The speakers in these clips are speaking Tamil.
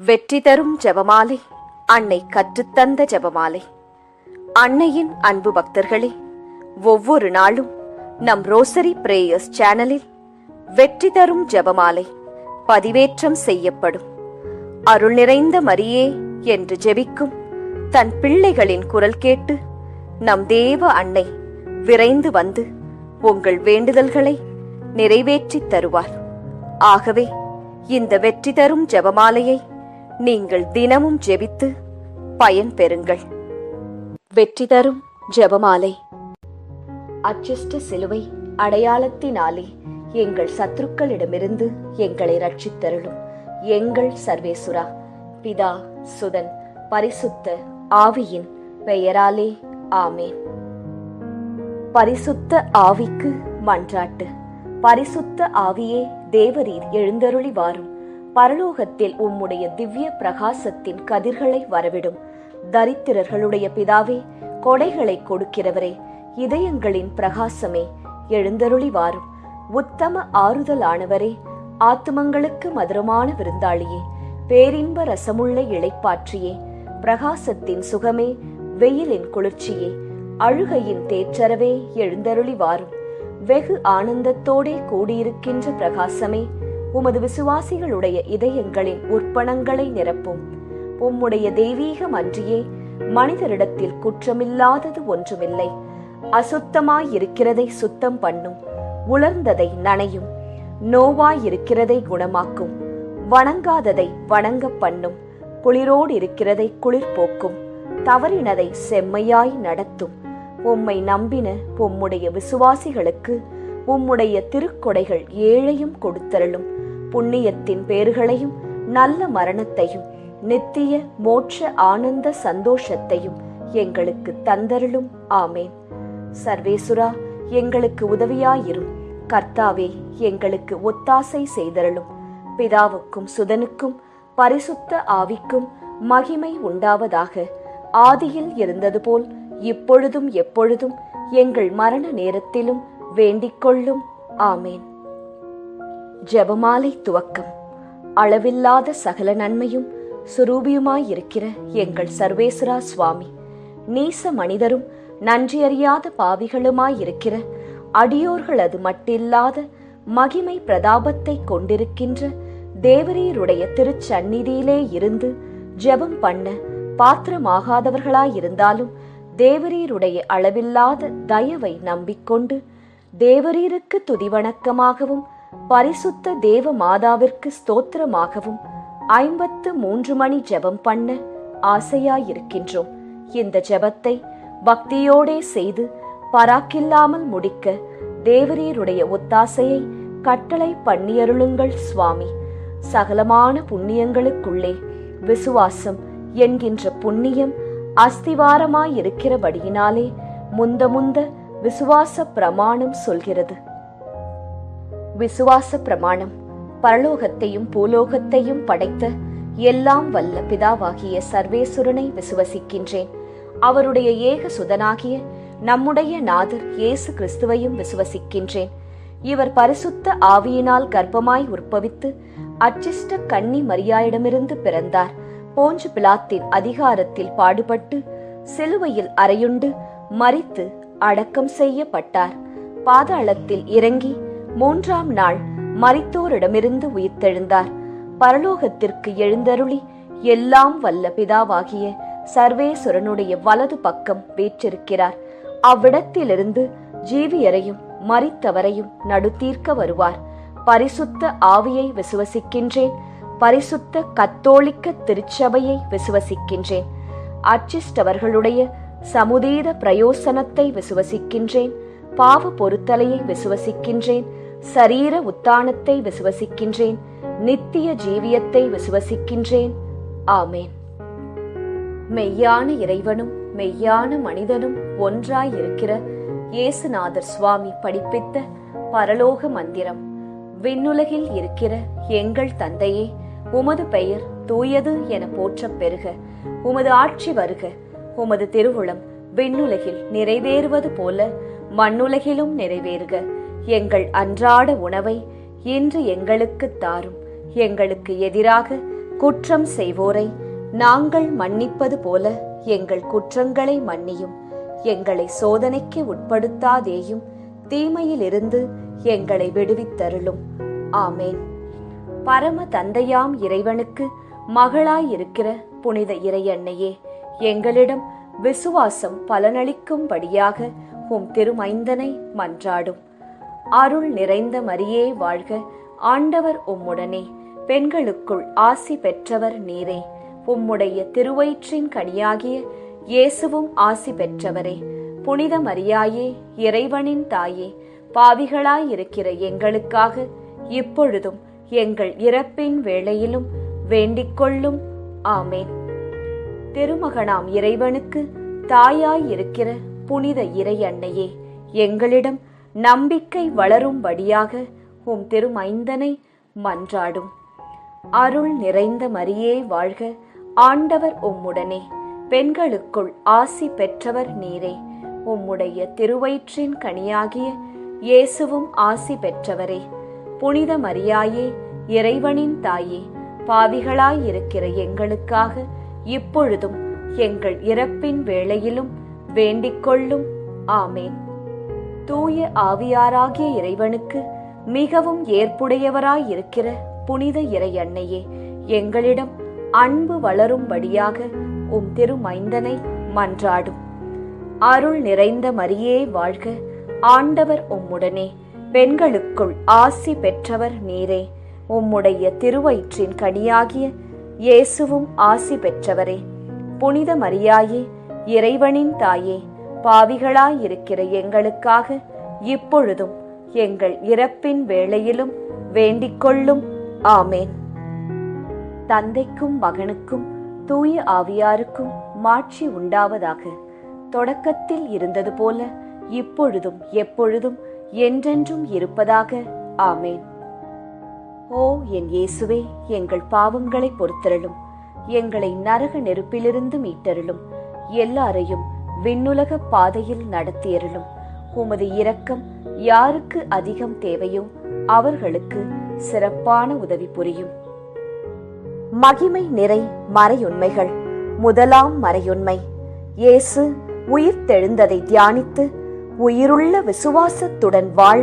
வெற்றி தரும் ஜெபமாலை, அன்னை கற்றுத்தந்த ஜெபமாலை. அன்னையின் அன்பு பக்தர்களே, ஒவ்வொரு நாளும் நம் ரோசரி பிரேயர்ஸ் சேனலில் வெற்றி தரும் ஜெபமாலை பதிவேற்றம் செய்யப்படும். அருள் நிறைந்த மரியே என்று ஜெபிக்கும் தன் பிள்ளைகளின் குரல் கேட்டு நம் தேவ அன்னை விரைந்து வந்து உங்கள் வேண்டுதல்களை நிறைவேற்றித் தருவார். ஆகவே இந்த வெற்றி தரும் ஜெபமாலையை நீங்கள் தினமும் ஜெபித்து பயன் பெறுங்கள். வெற்றி தரும் ஜெபமாலை. அச்சிஷ்ட சிலுவை அடையாளத்தினாலே எங்கள் சத்துருக்களிடமிருந்து எங்களை ரட்சித்தருளும் எங்கள் சர்வேசுரா. பிதா, சுதன், பரிசுத்த ஆவியின் பெயராலே ஆமேன். பரிசுத்த ஆவிக்கு மன்றாட்டு. பரிசுத்த ஆவியே, தேவரீர் எழுந்தருளி வாரும். பரலோகத்தில் உம்முடைய திவ்ய பிரகாசத்தின் கதிர்களை வரவிடும். தரித்திரர்களுடைய பிதாவே, கொடைகளை கொடுக்கிறவரே, இதயங்களின் பிரகாசமே, எழுந்தருளி வாரும். உத்தம ஆறுதலானவரே, ஆத்துமங்களுக்கு மதுரமான விருந்தாளியே, பேரின்ப ரசமுள்ள இளைப்பாற்றியே, பிரகாசத்தின் சுகமே, வெயிலின் குளிர்ச்சியே, அழுகையின் தேற்றரவே, எழுந்தருளி வாரும். வெகு ஆனந்தத்தோடே கூடியிருக்கின்ற பிரகாசமே, உமது விசுவாசிகளுடைய இதயங்களின் உற்பணங்களை நிரப்பும். உம்முடைய தெய்வீகம் அன்றியே மனிதரிடத்தில் குற்றமில்லாதது ஒன்றுமில்லை. அசுத்தமாயிருக்கிறதை சுத்தம் பண்ணும், உலர்ந்ததை நனையும், நோவாயிருக்கிறதை குணமாக்கும், வணங்காததை வணங்க பண்ணும், குளிரோடு இருக்கிறதை குளிர் போக்கும், தவறினதை செம்மையாய் நடத்தும். உம்மை நம்பின உம்முடைய விசுவாசிகளுக்கு உம்முடைய திருக்கொடைகள் ஏழையும் கொடுத்தருளும். புண்ணியத்தின் பேறுகளையும் நல்ல மரணத்தையும் நித்திய மோட்ச ஆனந்த சந்தோஷத்தையும் எங்களுக்கு தந்தருளும். ஆமேன். சர்வேசுரா, எங்களுக்கு உதவியாயிரும். கர்த்தாவே, எங்களுக்கு ஒத்தாசை செய்தருளும். பிதாவுக்கும் சுதனுக்கும் பரிசுத்த ஆவிக்கும் மகிமை உண்டாவதாக. ஆதியில் இருந்தது போல் இப்பொழுதும் எப்பொழுதும் எங்கள் மரண நேரத்திலும் வேண்டிக் கொள்ளும். ஆமேன். ஜெபமாலை துவக்கம். அளவில்லாத சகல நன்மையும் சுரூபியுமாயிருக்கிற எங்கள் சர்வேஸ்வரா சுவாமி, நீச மனிதரும் நன்றியறியாத பாவிகளுமாயிருக்கிற அடியோர்களது மட்டில்லாத மகிமை பிரதாபத்தை கொண்டிருக்கின்ற தேவரீருடைய திருச்சந்நிதியிலே இருந்து ஜெபம் பண்ண பாத்திரமாகாதவர்களாயிருந்தாலும் தேவரீருடைய அளவில்லாத தயவை நம்பிக்கொண்டு தேவரீருக்கு துதிவணக்கமாகவும் பரிசுத்த தேவ மாதாவிற்கு ஸ்தோத்திரமாகவும் 53 மணி ஜெபம் பண்ண ஆசையாயிருக்கின்றோம். இந்த ஜெபத்தை பக்தியோடே செய்து பராக்கில்லாமல் முடிக்க தேவரீருடைய ஒத்தாசையை கட்டளை பண்ணியருளுங்கள் சுவாமி. சகலமான புண்ணியங்களுக்குள்ளே விசுவாசம் என்கின்ற புண்ணியம் அஸ்திவாரமாயிருக்கிறபடியினாலே முந்த விசுவாச பிரமாணம் சொல்கிறது. விசுவாச பிரமாணம். பரலோகத்தையும் பூலோகத்தையும் படைத்த எல்லாம் வல்ல பிதாவாகிய சர்வேசுரனை விசுவசிக்கின்றேன். அவருடைய ஏக சுதனாகிய நம்முடைய நாதர் இயேசு கிறிஸ்துவையும் விசுவசிக்கின்றேன். இவர் பரிசுத்த ஆவியினால் கர்ப்பமாய் உற்பவித்து அச்சிஷ்ட கன்னி மரியாயிடமிருந்து பிறந்தார். போஞ்சு பிலாத்தின் அதிகாரத்தில் பாடுபட்டு சிலுவையில் அறையுண்டு மரித்து அடக்கம் செய்யப்பட்டார். பாதாளத்தில் இறங்கி 3ஆம் நாள் மரித்தோரிடமிருந்து உயிர்த்தெழுந்தார். பரலோகத்திற்கு எழுந்தருளி எல்லாம் வல்ல பிதாவாகிய சர்வேசுரனுடைய வலது பக்கம் வீற்றிருக்கிறார். அவ்விடத்திலிருந்து ஜீவியரையும் மரித்தவரையும் நடுத்தீர்க்க வருவார். பரிசுத்த ஆவியை விசுவசிக்கின்றேன். பரிசுத்த கத்தோலிக்க திருச்சபையை விசுவசிக்கின்றேன். அச்சிஷ்டவர்களுடைய சமுதீர பிரயோசனத்தை விசுவசிக்கின்றேன். பாவ பொருத்தலையை விசுவசிக்கின்றேன். சரீர உத்தானத்தை விசுவசிக்கின்றேன். நித்திய ஜீவியத்தை விசுவசிக்கின்றேன். ஆமேன். மெய்யான இறைவனும் மெய்யான மனிதனும் ஒன்றாயிருக்கிற இயேசுநாதர் சுவாமி படிப்பித்த பரலோக மந்திரம். விண்ணுலகில் இருக்கிற எங்கள் தந்தையே, உமது பெயர் தூயது என போற்றப் பெறுக. உமது ஆட்சி வருக. உமது திருவுளம் விண்ணுலகில் நிறைவேறுவது போல மண்ணுலகிலும் நிறைவேறுக. எங்கள் அன்றாட உணவை இன்று எங்களுக்கு தாரும். எங்களுக்கு எதிராக குற்றம் செய்வோரை நாங்கள் மன்னிப்பது போல எங்கள் குற்றங்களை மன்னியும். எங்களை சோதனைக்கு உட்படுத்தாதேயும், தீமையிலிருந்து எங்களை விடுவித்தருளும். ஆமேன். பரம தந்தையாம் இறைவனுக்கு மகளாயிருக்கிற புனித இறையன்னையே, எங்களிடம் விசுவாசம் பலனளிக்கும்படியாக உம் திருமைந்தனை மன்றாடும். அருள் நிறைந்த மரியே வாழ்க, ஆண்டவர் உம்முடனே, பெண்களுக்குள் ஆசி பெற்றவர் நீரே. உம்முடைய திருவயிற்றின் கனியாகிய இயேசுவும் ஆசி பெற்றவரே. புனித மரியாயே, இறைவனின் தாயே, பாவிகளாயிருக்கிற எங்களுக்காக இப்பொழுதும் எங்கள் இறப்பின் வேளையிலும் வேண்டிக்கொள்ளும். ஆமேன். திருமகனாம் இறைவனுக்கு தாயாயிருக்கிற புனித இறை அன்னையே, எங்களிடம் நம்பிக்கை வளரும்படியாக உம் திருமைந்தனை மன்றாடும். அருள் நிறைந்த மரியே வாழ்க, ஆண்டவர் உம்முடனே, பெண்களுக்குள் ஆசி பெற்றவர் நீரே. உம்முடைய திருவயிற்றின் கனியாகிய இயேசுவும் ஆசி பெற்றவரே. புனித மரியாயே, இறைவனின் தாயே, பாவிகளாயிருக்கிற எங்களுக்காக இப்பொழுதும் எங்கள் இறப்பின் வேளையிலும் வேண்டிக்கொள்ளும். ஆமேன். தூய ஆவியாராகிய இறைவனுக்கு மிகவும் ஏற்புடையவராயிருக்கிற புனித இறை அன்னையே, எங்களிடம் அன்பு வளரும்படியாக உம் திருமைந்தனை மன்றாடும். அருள் நிறைந்த மரியே வாழ்க, ஆண்டவர் உம்முடனே, பெண்களுக்குள் ஆசி பெற்றவர் நீரே. உம்முடைய திருவயிற்றின் கனியாகிய இயேசுவும் ஆசி பெற்றவரே. புனித மரியாயே, இறைவனின் தாயே, பாவிகளாயிருக்கிற எங்களுக்காக இப்பொழுதும் எங்கள் இறப்பின் வேளையிலும் வேண்டிக்கொள்ளும். ஆமேன். தந்தைக்கும் மகனுக்கும் தூய ஆவியாருக்கும் மாட்சி உண்டாவதாக. தொடக்கத்தில் இருந்தது போல இப்பொழுதும் எப்பொழுதும் என்றென்றும் இருப்பதாக. ஆமேன். ஓ என் இயேசுவே, எங்கள் பாவங்களை பொறுத்தருளும். எங்களை நரக நெருப்பிலிருந்து மீட்டருளும். எல்லாரையும் விண்ணுலக பாதையில் நடத்தியருளும். உமது இரக்கம் யாருக்கு அதிகம் தேவையோ அவர்களுக்கு சிறப்பான உதவி புரியும். மகிமை நிறை மறையுண்மைகள். முதலாம் மறையுண்மை, இயேசு உயிர்த்தெழுந்ததை தியானித்து உயிருள்ள விசுவாசத்துடன் வாழ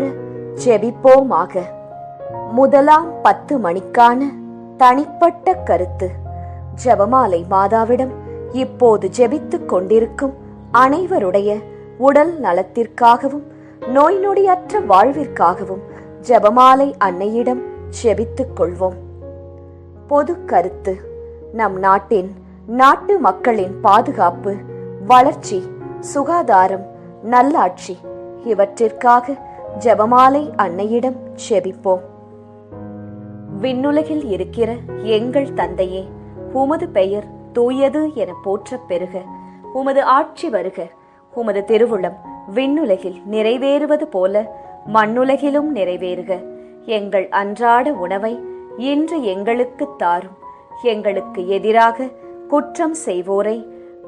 ஜெபிப்போமாக. முதலாம் 10 மணிக்கான தனிப்பட்ட கருத்து. ஜெபமாலை மாதாவிடம் இப்போது ஜெபித்துக் கொண்டிருக்கும் அனைவருடைய உடல் நலத்திற்காகவும் நோய் நொடியற்ற வாழ்விற்காகவும் ஜெபமாலை அன்னையிடம் ஜெபித்துக் கொள்வோம். பொது கருத்து. நம் நாட்டு மக்களின் பாதுகாப்பு, வளர்ச்சி, சுகாதாரம், நல்லாட்சி இவற்றிற்காக ஜெபமாலை அன்னையிடம் ஜெபிப்போம். விண்ணுலகில் இருக்கிற எங்கள் தந்தையே, உமது பெயர் தூயது என போற்றப் பெறுக. உமது ஆட்சி வருக. உமது திருவுளம் விண்ணுலகில் நிறைவேறுவது போல மண்ணுலகிலும் நிறைவேறுக. எங்கள் அன்றாட உணவை இன்று எங்களுக்கு தாரும். எங்களுக்கு எதிராக குற்றம் செய்வோரை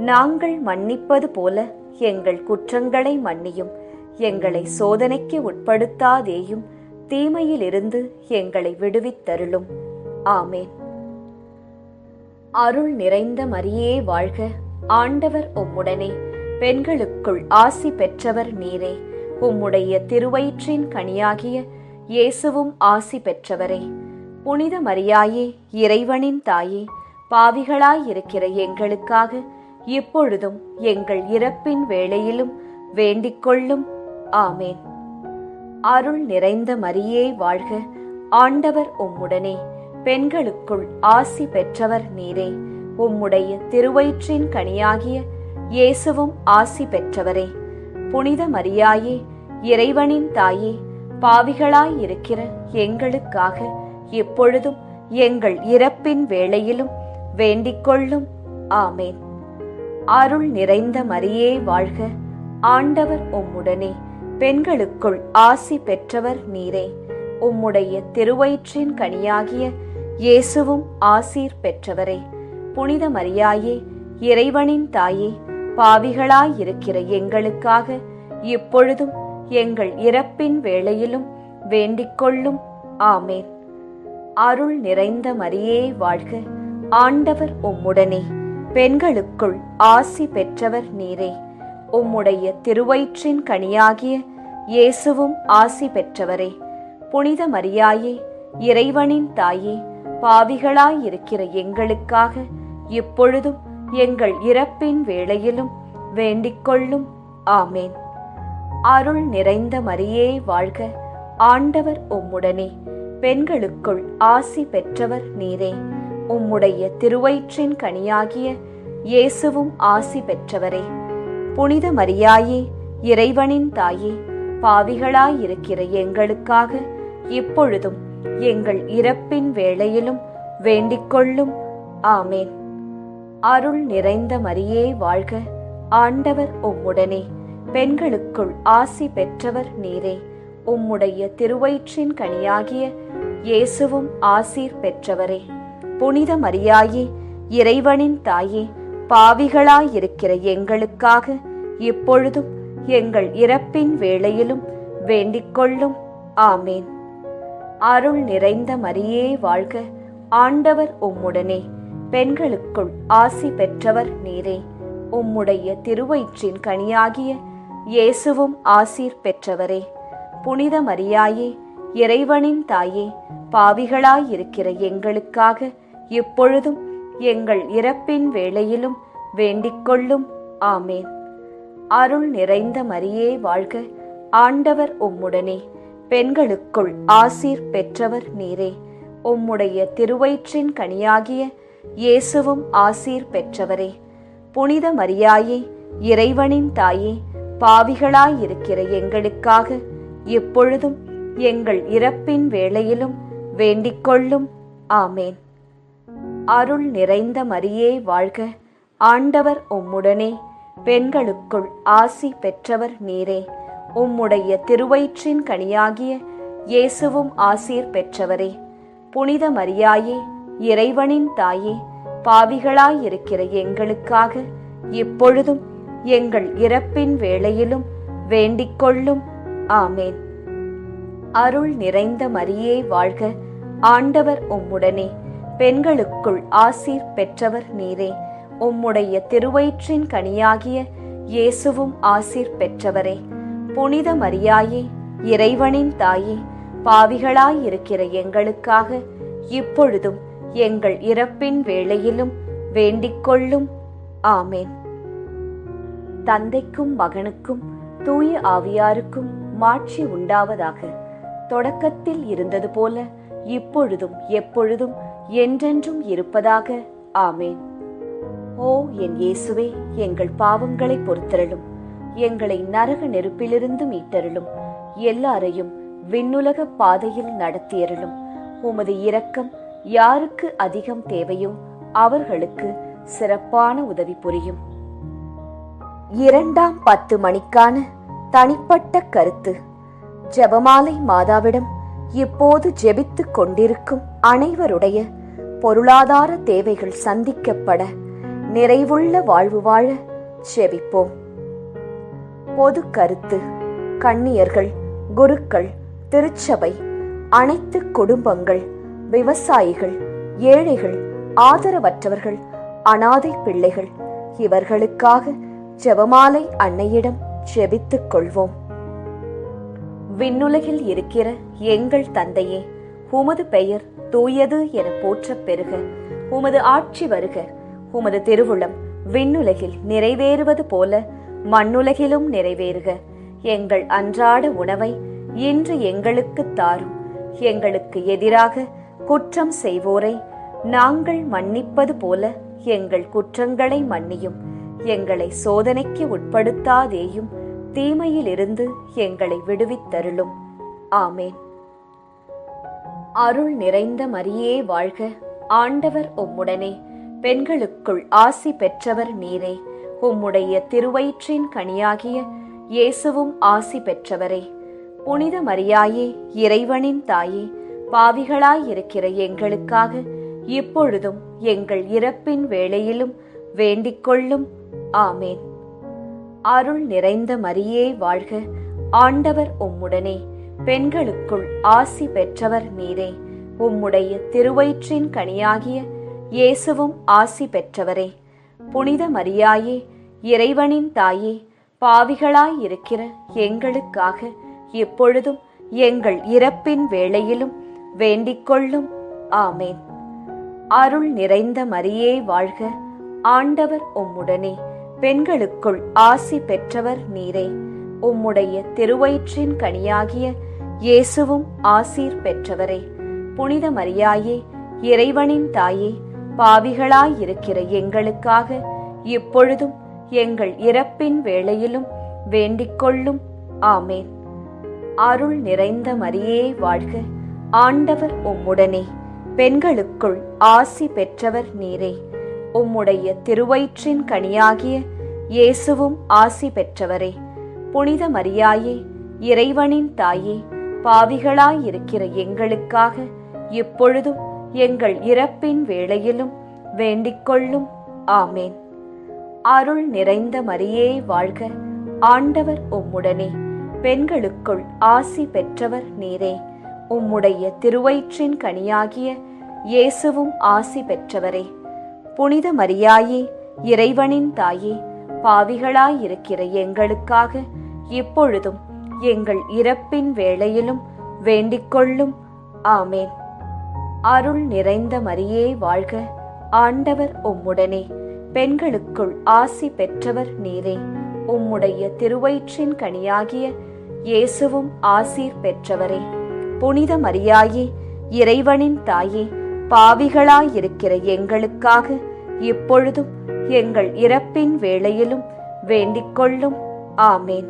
நாங்கள் மன்னிப்பது போல எங்கள் குற்றங்களை மன்னியும். எங்களை சோதனைக்கு உட்படுத்தாதேயும், தீமையிலிருந்து எங்களை விடுவித்தருளும். ஆமேன். அருள் நிறைந்த மரியே வாழ்க, ஆண்டவர் உம்முடனே, பெண்களுக்குள் ஆசி பெற்றவர் நீரே. உம்முடைய திருவயிற்றின் கனியாகிய இயேசுவும் ஆசி பெற்றவரே. புனித மரியாயே, இறைவனின் தாயே, பாவிகளாயிருக்கிற எங்களுக்காக இப்பொழுதும் எங்கள் இறப்பின் வேளையிலும் வேண்டிக்கொள்ளும். ஆமேன். அருள் நிறைந்த மரியே வாழ்க, ஆண்டவர் உம்முடனே, பெண்களுக்குள் ஆசி பெற்றவர் நீரே. உம்முடைய திருவயிற்றின் கனியாகிய இயேசுவும் ஆசி பெற்றவரே. புனித மரியாயே, இறைவனின் தாயே, பாவிகளாயிருக்கிற எங்களுக்காக இப்பொழுதும் எங்கள் இறப்பின் வேளையிலும் வேண்டிக்கொள்ளும். ஆமேன். அருள் நிறைந்த மரியே வாழ்க, ஆண்டவர் உம்முடனே, பெண்களுக்குள் ஆசி பெற்றவர் நீரே. உம்முடைய திருவயிற்றின் கனியாகிய இயேசுவும் ஆசீர் பெற்றவரே. புனித மரியாயே, இறைவனின் தாயே, பாவிகளாயிருக்கிற எங்களுக்காக இப்பொழுதும் எங்கள் இறப்பின் வேளையிலும் வேண்டிக்கொள்ளும். ஆமேன். அருள் நிறைந்த மரியே வாழ்க, ஆண்டவர் உம்முடனே, பெண்களுக்குள் ஆசி பெற்றவர் நீரே. உம்முடைய திருவயிற்றின் கனியாகிய இயேசுவும் ஆசி பெற்றவரே. புனித மரியாயே, இறைவனின் தாயே, பாவிகளாயிருக்கிற எங்களுக்காக இப்பொழுதும் எங்கள் இறப்பின் வேளையிலும் வேண்டிக்கொள்ளும். ஆமேன். அருள் நிறைந்த மரியே வாழ்க, ஆண்டவர் உம்முடனே, பெண்களுக்குள் ஆசி பெற்றவர் நீரே. உம்முடைய திருவயிற்றின் கனியாகிய இயேசுவும் ஆசி பெற்றவரே. புனித மரியாயே, இறைவனின் தாயே, பாவிகளாயிருக்கிற எங்களுக்காக இப்பொழுதும் எங்கள் இறப்பின் வேளையிலும் வேண்டிக்கொள்ளும். ஆமேன். அருள் நிறைந்த மரியே வாழ்க, ஆண்டவர் உம்முடனே, பெண்களுக்குள் ஆசி பெற்றவர் நீரே. உம்முடைய திருவயிற்றின் கனியாகிய இயேசுவும் ஆசீர் பெற்றவரே. புனித மரியாயே, இறைவனின் தாயே, பாவிகளாயிருக்கிற எங்களுக்காக இப்பொழுதும் எங்கள் இறப்பின் வேளையிலும் வேண்டிக்கொள்ளும். ஆமேன். அருள் நிறைந்த மரியே வாழ்க, ஆண்டவர் உம்முடனே, பெண்களுக்குள் ஆசி பெற்றவர் நீரே. உம்முடைய திருவயிற்றின் கனியாகிய இயேசுவும் ஆசீர் பெற்றவரே. புனித மரியாயே, இறைவனின் தாயே, பாவிகளாயிருக்கிற எங்களுக்காக இப்பொழுதும் எங்கள் இறப்பின் வேளையிலும் வேண்டிக்கொள்ளும். ஆமேன். அருள் நிறைந்த மரியே வாழ்க, ஆண்டவர் உம்முடனே, பெண்களுக்குள் ஆசீர் பெற்றவர் நீரே. உம்முடைய திருவயிற்றின் கனியாகிய இயேசுவும் ஆசீர் பெற்றவரே. புனித மரியாயே, இறைவனின் தாயே, பாவிகளாயிருக்கிற எங்களுக்காக இப்பொழுதும் எங்கள் இறப்பின் வேளையிலும் வேண்டிக்கொள்ளும். ஆமேன். அருள் நிறைந்த மரியே வாழ்க, ஆண்டவர் உம்முடனே, பெண்களுக்குள் ஆசி பெற்றவர் நீரே. உம்முடைய திருவயிற்றின் கனியாகிய இயேசுவும் ஆசீர் பெற்றவரே. புனித மரியாயே, இறைவனின் தாயே, பாவிகளாயிருக்கிற எங்களுக்காக இப்பொழுதும் எங்கள் இறப்பின் வேளையிலும் வேண்டிக்கொள்ளும். ஆமேன். அருள் நிறைந்த மரியே வாழ்க, ஆண்டவர் உம்முடனே, பெண்களுக்குள் ஆசீர் பெற்றவர் நீரே. உம்முடைய திருவயிற்றின் கனியாகிய இயேசுவும் ஆசீர் பெற்றவரே. புனித மரியாயே, இறைவனின் தாயே, பாவிகளாயிருக்கிற எங்களுக்காக இப்பொழுதும் எங்கள் இறப்பின் வேளையிலும் வேண்டிக்கொள்ளும். ஆமேன். தந்தைக்கும் மகனுக்கும் தூய ஆவியாருக்கும் மாட்சி உண்டாவதாக. தொடக்கத்தில் இருந்தது போல இப்பொழுதும் எப்பொழுதும் என்றென்றும் இருப்பதாக. ஆமேன். ஓ என் இயேசுவே, எங்கள் பாவங்களை பொறுத்தருளும், எங்களை நரக நெருப்பிலிருந்து மீட்டருளும், எல்லாரையும் விண்ணுலக பாதையில் நடத்தியருளும். உமது இரக்கம் யாருக்கு அதிகம் தேவையோ அவர்களுக்கு சிறப்பான உதவி புரியும். 2ஆம் 10 மணிக்கான தனிப்பட்ட கருத்து. ஜெபமாலை மாதாவிடம் இப்போது ஜெபித்துக் கொண்டிருக்கும் அனைவருடைய பொருளாதார தேவைகள் சந்திக்கப்பட நிறைவுள்ள வாழ்வு வாழ ஜெபிப்போம். பொது கருத்து. கன்னியர்கள், குருக்கள், திருச்சபை, அனைத்து குடும்பங்கள், விவசாயிகள், ஏழைகள், ஆதரவற்றவர்கள், அனாதை பிள்ளைகள், இவர்களுக்காக ஜெபமாலை அன்னையிடம் ஜெபித்துக் கொள்வோம். விண்ணுலகில் இருக்கிற எங்கள் தந்தையே, உமது பெயர் தூயது என போற்றப் பெறுக. உமது ஆட்சி வருக. உமது திருவுளம் விண்ணுலகில் நிறைவேறுவது போல மண்ணுலகிலும் நிறைவேறுக. எங்கள் அன்றாட உணவை இன்று எங்களுக்கு தாரும். எங்களுக்கு எதிராக குற்றம் செய்வோரை நாங்கள் மன்னிப்பது போல எங்கள் குற்றங்களை மன்னியும். எங்களை சோதனைக்கு உட்படுத்தாதேயும், தீமையிலிருந்து எங்களை விடுவித்தருளும். ஆமேன். அருள் நிறைந்த மரியே வாழ்க, ஆண்டவர் உம்முடனே, பெண்களுக்குள் ஆசி பெற்றவர் நீரே. உம்முடைய திருவயிற்றின் கனியாகிய இயேசுவும் ஆசி பெற்றவரே. புனித மரியாயே, இறைவனின் தாயே, பாவிகளாயிருக்கிற எங்களுக்காக இப்பொழுதும் எங்கள் இறப்பின் வேளையிலும் வேண்டிக்கொள்ளும். ஆமேன். அருள் நிறைந்த மரியே வாழ்க, ஆண்டவர் உம்முடனே, பெண்களுக்குள் ஆசி பெற்றவர் நீரே. உம்முடைய திருவயிற்றின் கனியாகிய இயேசுவும் ஆசி பெற்றவரே. புனித மரியாயே, இறைவனின் தாயே, பாவிகளாயிருக்கிற எங்களுக்காக இப்பொழுதும் எங்கள் இறப்பின் வேளையிலும் வேண்டிக்கொள்ளும். ஆமேன். அருள் நிறைந்த மரியே வாழ்க, ஆண்டவர் உம்முடனே, பெண்களுக்குள் ஆசி பெற்றவர் நீரே. உம்முடைய திருவயிற்றின் கனியாகிய இயேசுவும் ஆசீர் பெற்றவரே. புனித மரியாயே, இறைவனின் தாயே, பாவிகளாயிருக்கிற எங்களுக்காக இப்பொழுதும் எங்கள் இறப்பின் வேளையிலும் வேண்டிக்கொள்ளும். ஆமேன். அருள் நிறைந்த மரியே வாழ்க, ஆண்டவர் உம்முடனே, பெண்களுக்குள் ஆசி பெற்றவர் நீரே. உம்முடைய திருவயிற்றின் கனியாகிய இயேசுவும் ஆசி பெற்றவரே. புனித மரியாயே, இறைவனின் தாயே, பாவிகளாயிருக்கிற எங்களுக்காக இப்பொழுதும் எங்கள் இறப்பின் வேளையிலும் வேண்டிக்கொள்ளும். ஆமேன். அருள் நிறைந்த மரியே வாழ்க, ஆண்டவர் உம்முடனே, பெண்களுக்குள் ஆசி பெற்றவர் நீரே. உம்முடைய திருவயிற்றின் கனியாகிய இயேசுவும் ஆசி பெற்றவரே. புனித மரியாயே, இறைவனின் தாயே, பாவிகளாயிருக்கிற எங்களுக்காக இப்பொழுதும் எங்கள் இறப்பின் வேளையிலும் வேண்டிக்கொள்ளும். ஆமேன். அருள் நிறைந்த மரியே வாழ்க, ஆண்டவர் உம்முடனே, பெண்களுக்குள் ஆசி பெற்றவர் நீரே. உம்முடைய திருவயிற்றின் கனியாகிய இயேசுவும் ஆசீர் பெற்றவரே. புனித மரியாயே, இறைவனின் தாயே, பாவிகளாயிருக்கிற எங்களுக்காக இப்பொழுதும் எங்கள் இறப்பின் வேளையிலும் வேண்டிக்கொள்ளும். ஆமேன்.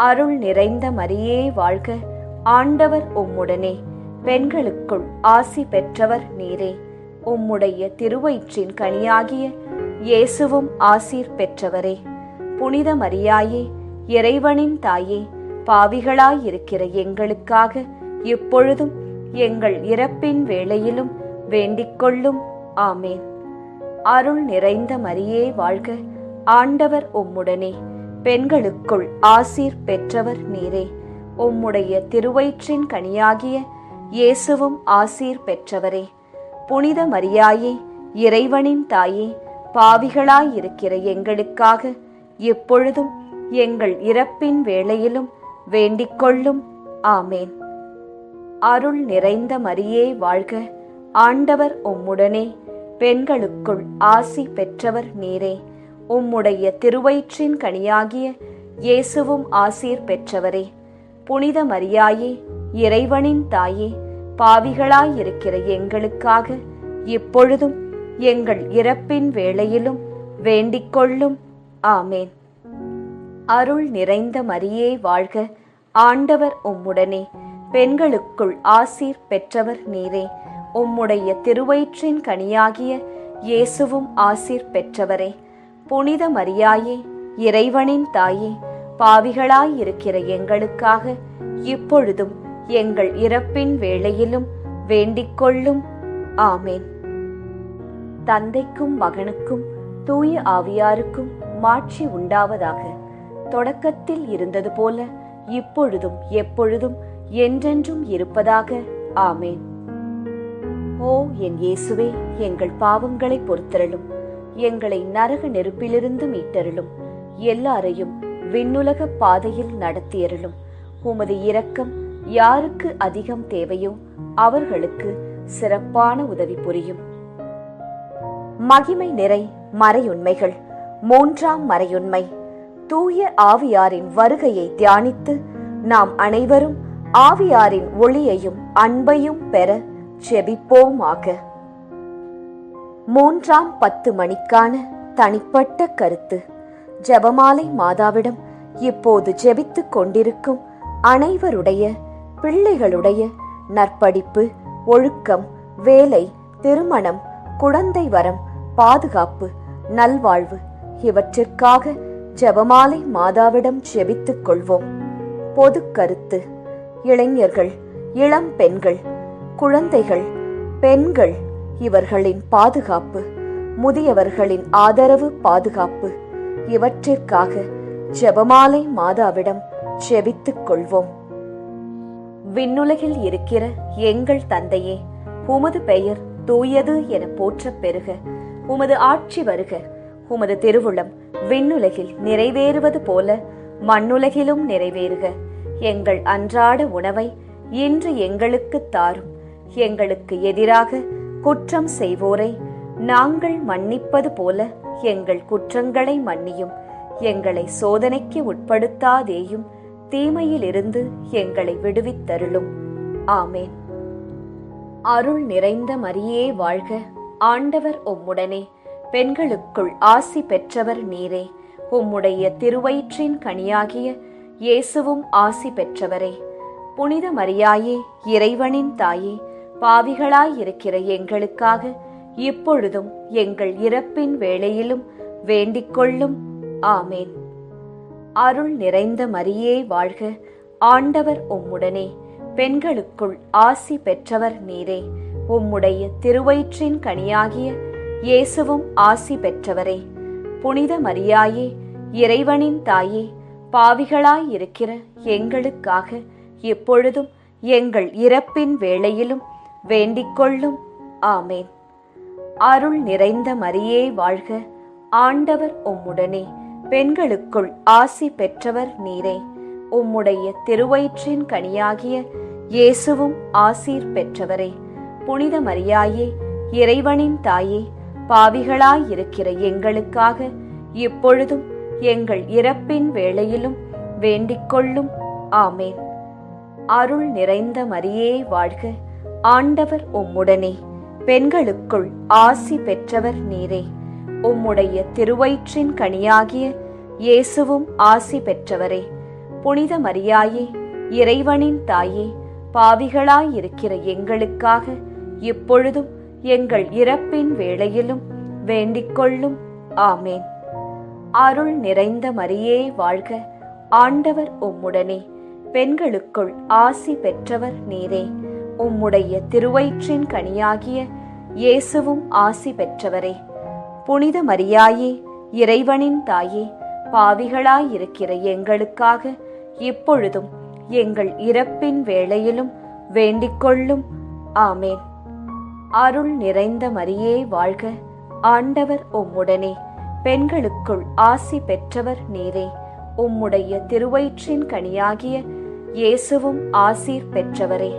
அருள் நிறைந்த மரியே வாழ்க, ஆண்டவர் உம்முடனே, பெண்களுக்குள் ஆசி பெற்றவர் நீரே. உம்முடைய திருவயிற்றின் கனியாகிய இயேசுவும் ஆசீர் பெற்றவரே. புனித மரியாயே, இறைவனின் தாயே, பாவிகளாயிருக்கிற எங்களுக்காக இப்பொழுதும் எங்கள் இறப்பின் வேளையிலும் வேண்டிக்கொள்ளும். ஆமேன். அருள் நிறைந்த மரியே வாழ்க, ஆண்டவர் உம்முடனே, பெண்களுக்குள் ஆசீர் பெற்றவர் நீரே. உம்முடைய திருவயிற்றின் கனியாகிய இயேசுவும் ஆசீர் பெற்றவரே. புனித மரியாயே, இறைவனின் தாயே, பாவிகளாயிருக்கிற எங்களுக்காக எப்பொழுதும் எங்கள் இறப்பின் வேளையிலும் வேண்டிக்கொள்ளும். ஆமேன். அருள் நிறைந்த மரியே வாழ்க, ஆண்டவர் உம்முடனே, பெண்களுக்குள் ஆசி பெற்றவர் நீரே. உம்முடைய திருவயிற்றின் கனியாகிய இயேசுவும் ஆசீர் பெற்றவரே. புனித மரியாயே, இறைவனின் தாயே, பாவிகளாயிருக்கிற எங்களுக்காக இப்பொழுதும் எங்கள் இறப்பின் வேளையிலும் வேண்டிக்கொள்ளும். ஆமேன். அருள் நிறைந்த மரியே வாழ்க, ஆண்டவர் உம்முடனே, பெண்களுக்குள் ஆசீர் பெற்றவர் நீரே. உம்முடைய திருவயிற்றின் கனியாகிய இயேசுவும் ஆசீர் பெற்றவரே. புனித மரியாயே, இறைவனின் தாயே, பாவிகளாயிருக்கிற எங்களுக்காக இப்பொழுதும் எங்கள் இறப்பின் வேளையிலும் வேண்டிக்கொள்ளும். ஆமேன். தந்தைக்கும் மகனுக்கும் தூய ஆவியாருக்கும் மாட்சி உண்டாவதாக. தொடக்கத்தில் இருந்தது போல இப்பொழுதும் எப்பொழுதும் என்றென்றும் இருப்பதாக. ஆமேன். ஓ என் இயேசுவே, எங்கள் பாவங்களை பொறுத்தருளும், எங்களை நரக நெருப்பிலிருந்து மீட்டருளும், எல்லாரையும் விண்ணுலக பாதையில் நடத்தியருளும். உமது இரக்கம் யாருக்கு அதிகம் தேவையோ அவர்களுக்கு சிறப்பான உதவி புரியும். மகிமை நிறை மறையுண்மைகள். மூன்றாம் மறையுண்மை, தூய ஆவியாரின் வருகையை தியானித்து நாம் அனைவரும் ஆவியாரின் ஒளியையும் அன்பையும் பெற ஜெபிப்போமாக. 3ஆம் 10 மணிக்கான தனிப்பட்ட கருத்து. ஜெபமாலை மாதாவிடம் இப்போது ஜெபித்துக் கொண்டிருக்கும் அனைவருடைய பிள்ளைகளுடைய நற்படிப்பு, ஒழுக்கம், வேலை, திருமணம், குழந்தை வரம், பாதுகாப்பு, நல்வாழ்வு இவற்றிற்காக ஜெபமாலை மாதாவிடம் ஜெபித்துக் கொள்வோம். பொது கருத்து. இளைஞர்கள், இளம் பெண்கள், குழந்தைகள், பெண்கள் இவர்களின் பாதுகாப்பு, முதியவர்களின் ஆதரவு, பாதுகாப்பு இவற்றிற்காக ஜெபமாலை மாதாவிடம் ஜெபித்துக் கொள்வோம். விண்ணுலகில் இருக்கிற எங்கள் தந்தையே, உமது பெயர் தூயது என போற்றப் பெறுக. உமது ஆட்சி வருக. உமது திருவுளம் விண்ணுலகில் நிறைவேறுவது போல மண்ணுலகிலும் நிறைவேறுக. எங்கள் அன்றாட உணவை இன்று எங்களுக்கு தாரும். எங்களுக்கு எதிராக குற்றம் செய்வோரை நாங்கள் மன்னிப்பது போல எங்கள் குற்றங்களை மன்னியும். எங்களை சோதனைக்கு உட்படுத்தாதேயும், தீமையிலிருந்து எங்களை விடுவித்தருளும். ஆமேன். அருள் நிறைந்த மரியே வாழ்க. ஆண்டவர் உம்முடனே. பெண்களுக்குள் ஆசி பெற்றவர் நீரே. உம்முடைய திருவயிற்றின் கனியாகிய இயேசுவும் ஆசி பெற்றவரே. புனித மரியாயே, இறைவனின் தாயே, பாவிகளாயிருக்கிற எங்களுக்காக இப்பொழுதும் எங்கள் இறப்பின் வேளையிலும் வேண்டிக்கொள்ளும். ஆமேன். அருள் நிறைந்த மரியே வாழ்க. ஆண்டவர் உம்முடனே. பெண்களுக்குள் ஆசி பெற்றவர் நீரே. உம்முடைய திருவயிற்றின் கனியாகிய இயேசுவும் ஆசி பெற்றவரே. புனித மரியாயே, இறைவனின் தாயே, பாவிகளாயிருக்கிற எங்களுக்காக இப்பொழுதும் எங்கள் இறப்பின் வேளையிலும் வேண்டிக்கொள்ளும். ஆமேன். அருள் நிறைந்த மரியே வாழ்க. ஆண்டவர் உம்முடனே. பெண்களுக்குள் ஆசி பெற்றவர் நீரே. உம்முடைய திருவயிற்றின் கனியாகிய இயேசுவும் ஆசீர் பெற்றவரே. புனித மரியாயே, இறைவனின் தாயே, பாவிகளாயிருக்கிற எங்களுக்காக இப்பொழுதும் எங்கள் இறப்பின் வேளையிலும் வேண்டிக்கொள்ளும். ஆமேன். அருள் நிறைந்த மரியே வாழ்க. ஆண்டவர் உம்முடனே. பெண்களுக்குள் ஆசி பெற்றவர் நீரே. உம்முடைய திருவயிற்றின் கனியாகிய இயேசுவும் ஆசி பெற்றவரே. புனித மரியாயே, இறைவனின் தாயே, பாவிகளாயிருக்கிற எங்களுக்காக இப்பொழுதும் எங்கள் இறப்பின் வேளையிலும் வேண்டிக்கொள்ளும். ஆமேன். அருள் நிறைந்த மரியே வாழ்க. ஆண்டவர் உம்முடனே. பெண்களுக்குள் ஆசி பெற்றவர் நீரே. உம்முடைய திருவயிற்றின் கனியாகிய இயேசுவும் ஆசி பெற்றவரே. புனித மரியாயே, இறைவனின் தாயே, பாவிகளாயிருக்கிற எங்களுக்காக இப்பொழுதும் எங்கள் இறப்பின் வேளையிலும் வேண்டிக்கொள்ளும். ஆமேன். அருள் நிறைந்த மரியே வாழ்க. ஆண்டவர் உம்முடனே. பெண்களுக்குள் ஆசி பெற்றவர் நீரே. உம்முடைய திருவயிற்றின் கனியாகிய இயேசுவும் ஆசீர் பெற்றவரே.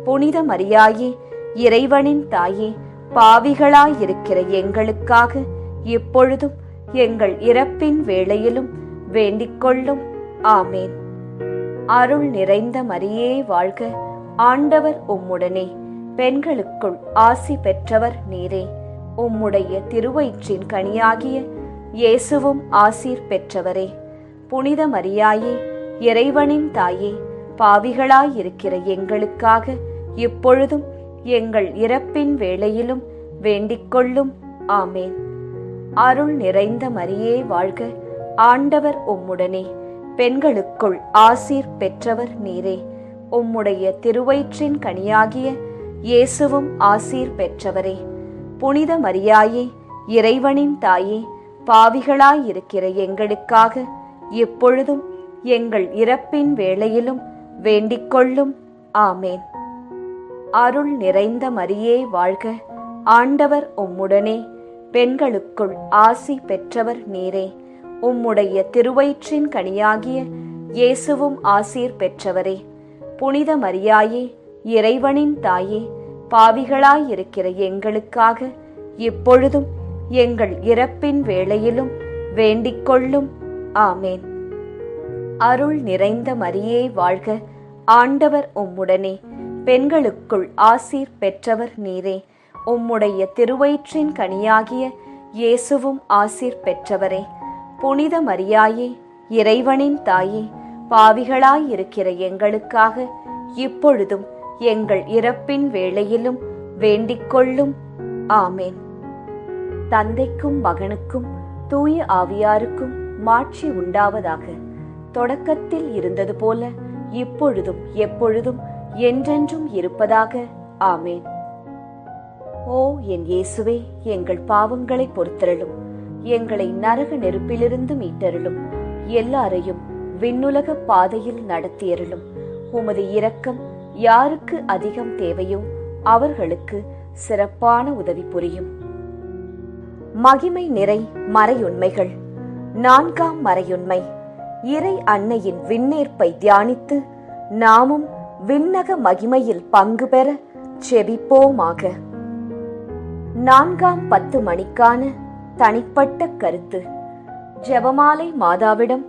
புனித மரியாயே, இறைவனின் தாயே, பாவிகளாயிருக்கிற எங்களுக்காக இப்பொழுதும் எங்கள் இறப்பின் வேளையிலும் வேண்டிக்கொள்ளும். ஆமேன். அருள் நிறைந்த மரியே வாழ்க. ஆண்டவர் உம்முடனே. பெண்களுக்குள் ஆசி பெற்றவர் நீரே. உம்முடைய திருவயிற்றின் கனியாகிய இயேசுவும் ஆசீர் பெற்றவரே. புனித மரியாயே, இறைவனின் தாயே, பாவிகளாயிருக்கிற எங்களுக்காக இப்பொழுதும் எங்கள் இறப்பின் வேளையிலும் வேண்டிக்கொள்ளும். ஆமேன். அருள் நிறைந்த மரியே வாழ்க. ஆண்டவர் உம்முடனே. பெண்களுக்குள் ஆசீர் பெற்றவர் நீரே. உம்முடைய திருவயிற்றின் கனியாகிய இயேசுவும் ஆசீர் பெற்றவரே. புனித மரியாயே, இறைவனின் தாயே, பாவிகளாயிருக்கிற எங்களுக்காக இப்பொழுதும் எங்கள் இறப்பின் வேளையிலும் வேண்டிக்கொள்ளும். ஆமேன். அருள் நிறைந்த மரியே வாழ்க. ஆண்டவர் உம்முடனே. பெண்களுக்குள் ஆசி பெற்றவர் நீரே. உம்முடைய திருவயிற்றின் கனியாகிய இயேசுவும் ஆசீர் பெற்றவரே. புனித மரியாயே, இறைவனின் தாயே, பாவிகளாயிருக்கிற எங்களுக்காக இப்பொழுதும் எங்கள் இறப்பின் வேளையிலும் வேண்டிக்கொள்ளும். ஆமேன். அருள் நிறைந்த மரியே வாழ்க. ஆண்டவர் உம்முடனே. பெண்களுக்குள் ஆசீர் பெற்றவர் நீரே. உம்முடைய திருவயிற்றின் கனியாகிய இயேசுவும் ஆசீர் பெற்றவரே. புனித மரியாயே, இறைவனின் தாயே, பாவிகளாயிருக்கிற எங்களுக்காக இப்பொழுதும் எங்கள் இறப்பின் வேளையிலும் வேண்டிக்கொள்ளும். ஆமேன். தந்தைக்கும் மகனுக்கும் தூய ஆவியாருக்கும் மாட்சி உண்டாவதாக. தொடக்கத்தில் இருந்தது போல இப்பொழுதும் எப்பொழுதும் என்றென்றும் இருப்பதாக. ஆமேன். ஓ என் இயேசுவே, எங்கள் பாவங்களை பொறுத்தருளும். எங்களை நரக நெருப்பிலிருந்து மீட்டருளும். எல்லாரையும் விண்ணுலக பாதையில் நடத்தியருளும். உமது இரக்கம் யாருக்கு அதிகம் தேவையோ அவர்களுக்கு சிறப்பான உதவி புரியும். மகிமை நிறை மறையுண்மைகள். 4ஆம் மறையுண்மை, இறை அன்னையின் விண்ணேற்பை தியானித்து நாமும் விண்ணக மகிமையில் பங்கு பெற செபிப்போமாக. 4ஆம் 10 மணிக்கான தனிப்பட்ட கருத்து. ஜெபமாலை மாதாவிடம்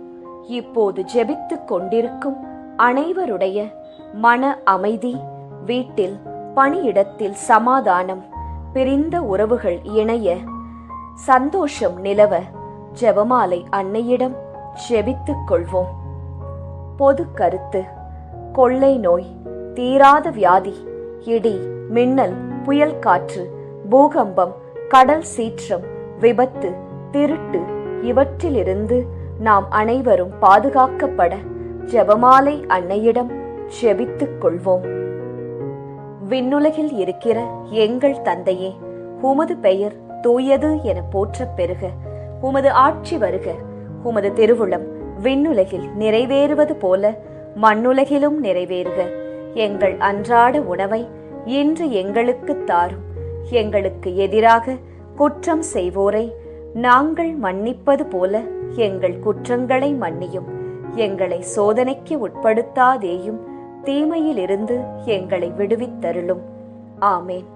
இப்போது ஜெபித்துக் கொண்டிருக்கும் அனைவருடைய மன அமைதி, வீட்டில் பணியிடத்தில் சமாதானம், பிரிந்த உறவுகள் இணைய சந்தோஷம் நிலவ ஜெபமாலை அன்னையிடம் ஜெபித்துக் கொள்வோம். பொது கருத்து. கொள்ளை நோய், தீராத வியாதி, இடி, மின்னல், புயல் காற்று, பூகம்பம், கடல் சீற்றம், விபத்து, திருட்டு இவற்றிலிருந்து நாம் அனைவரும் பாதுகாக்கப்பட ஜெபமாலை அன்னையிடம் ஜெபித்துக் கொள்வோம். விண்ணுலகில் இருக்கிற எங்கள் தந்தையே, உமது பெயர் தூயது என போற்றப் பெறுக. உமது ஆட்சி வருக. உமது திருவுளம் விண்ணுலகில் நிறைவேறுவது போல மண்ணுலகிலும் நிறைவேறுக. எங்கள் அன்றாட உணவை இன்று எங்களுக்கு தாரும். எங்களுக்கு எதிராக குற்றம் செய்வோரை நாங்கள் மன்னிப்பது போல எங்கள் குற்றங்களை மன்னியும். எங்களை சோதனைக்கு உட்படுத்தாதேயும், தீமையிலிருந்து எங்களை விடுவித்தருளும். ஆமேன்.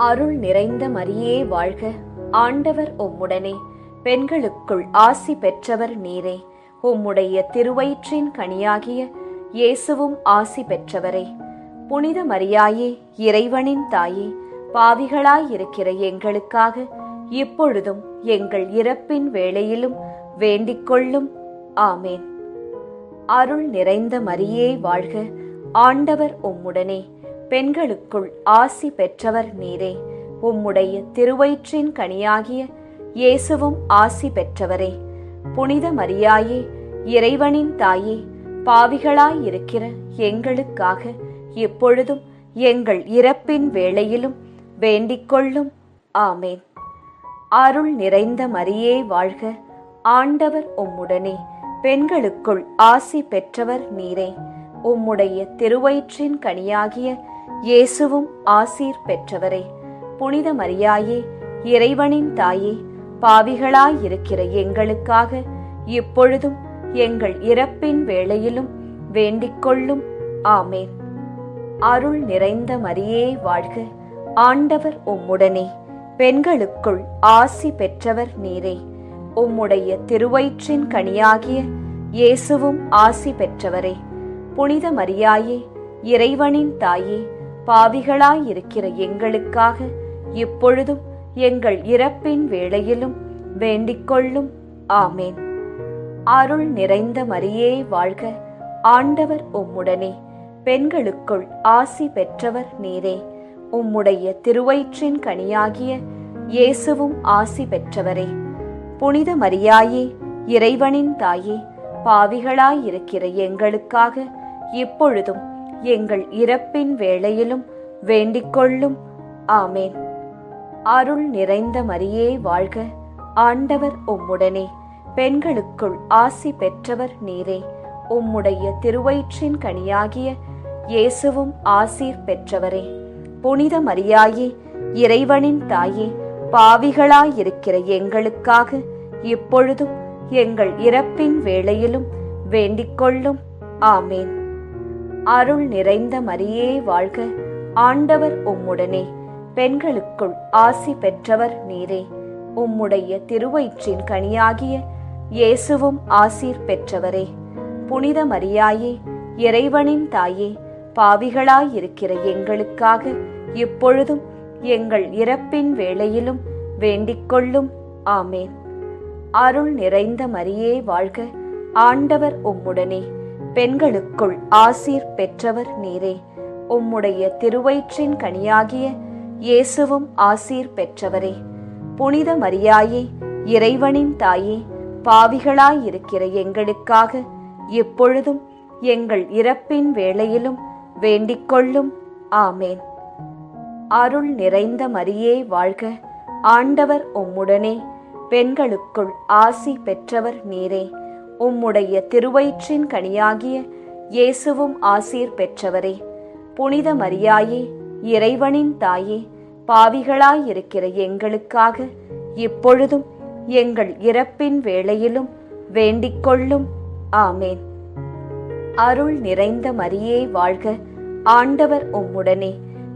அருள் நிறைந்த மரியே வாழ்க. ஆண்டவர் உம்முடனே, பெண்களுக்குள் ஆசி பெற்றவர் நீரே. உம்முடைய திருவயிற்றின் கனியாகிய இயேசுவும் ஆசி பெற்றவரே. புனித மரியாயே, இறைவனின் தாயே, பாவிகளாயிருக்கிற எங்களுக்காக இப்பொழுதும் எங்கள் இறப்பின் வேளையிலும் வேண்டிக் கொள்ளும். ஆமேன். அருள் நிறைந்த மரியே வாழ்க. ஆண்டவர் உம்முடனே, பெண்களுக்குள் ஆசி பெற்றவர் நீரே. உம்முடைய திருவயிற்றின் கனியாகிய இயேசுவும் ஆசி பெற்றவரே. புனித மரியாயே, இறைவனின் தாயே, பாவிகளாயிருக்கிற எங்களுக்காக இப்பொழுதும் எங்கள் இறப்பின் வேளையிலும் வேண்டிக் கொள்ளும். ஆமேன். அருள் நிறைந்த மரியே வாழ்க. ஆண்டவர் உம்முடனே, பெண்களுக்குள் ஆசி பெற்றவர் நீரே. உம்முடைய திருவயிற்றின் கனியாகிய இயேசுவும் ஆசீர் பெற்றவரே. புனித மரியாயே, இறைவனின் தாயே, பாவிகளாயிருக்கிற எங்களுக்காக இப்பொழுதும் எங்கள் இறப்பின் வேளையிலும் வேண்டிக் கொள்ளும். ஆமேன். அருள் நிறைந்த மரியே வாழ்க. ஆண்டவர் உம்முடனே, பெண்களுக்குள் ஆசி பெற்றவர் நீரே. உம்முடைய திருவயிற்றின் கனியாகிய இயேசுவும் ஆசி பெற்றவரே. புனித மரியாயே, இறைவனின் தாயே, பாவிகளாயிருக்கிற எங்களுக்காக இப்பொழுதும் எங்கள் இறப்பின் வேளையிலும் வேண்டிக் கொள்ளும். ஆமேன். அருள் நிறைந்த மரியே வாழ்க. ஆண்டவர் உம்முடனே, பெண்களுக்குள் ஆசி பெற்றவர் நீரே. உம்முடைய திருவயிற்றின் கனியாகிய இயேசுவும் ஆசி பெற்றவரே. புனித மரியாயே, இறைவனின் தாயே, பாவிகளாயிருக்கிற எங்களுக்காக இப்பொழுதும் எங்கள் இறப்பின் வேளையிலும் வேண்டிக் கொள்ளும். ஆமேன். அருள் நிறைந்த மரியே வாழ்க. ஆண்டவர் உம்முடனே, பெண்களுக்குள் ஆசி பெற்றவர் நீரே. உம்முடைய திருவயிற்றின் கனியாகிய இயேசுவும் ஆசீர் பெற்றவரே. புனித மரியாயே, இறைவனின் தாயே, பாவிகளாயிருக்கிற எங்களுக்காக இப்பொழுதும் எங்கள் இறப்பின் வேளையிலும் வேண்டிக் கொள்ளும். ஆமேன். அருள் நிறைந்த மரியே வாழ்க. ஆண்டவர் உம்முடனே, பெண்களுக்குள் ஆசி பெற்றவர் நீரே. உம்முடைய திருவயிற்றின் கனியாகிய இயேசுவும் ஆசீர் பெற்றவரே. புனித மரியாயே, இறைவனின் தாயே, பாவிகளாயிருக்கிற எங்களுக்காக இப்பொழுதும் எங்கள் இறப்பின் வேளையிலும் வேண்டிக் கொள்ளும். ஆமேன். அருள் நிறைந்த மரியே வாழ்க. ஆண்டவர் உம்முடனே, பெண்களுக்குள் ஆசீர் பெற்றவர் நீரே. உம்முடைய திருவயிற்றின் கனியாகிய இயேசுவும் ஆசீர் பெற்றவரே. புனித மரியாயே, இறைவனின் தாயே, பாவிகளாயிருக்கிற எங்களுக்காக இப்பொழுதும் எங்கள் இறப்பின் வேளையிலும் வேண்டிக் கொள்ளும். ஆமேன். அருள் நிறைந்த மரியே வாழ்க. ஆண்டவர் உம்முடனே, பெண்களுக்குள் ஆசி பெற்றவர் நீரே. உம்முடைய திருவயிற்றின் கனியாகிய இயேசுவும் ஆசீர் பெற்றவரே. புனித மரியாயே, இறைவனின் தாயே, பாவிகளாயிருக்கிற எங்களுக்காக இப்பொழுதும் எங்கள் இறப்பின் வேளையிலும் வேண்டிக்கொள்ளும். ஆமேன். அருள் நிறைந்த மரியே வாழ்க, ஆண்டவர் உம்முடனே,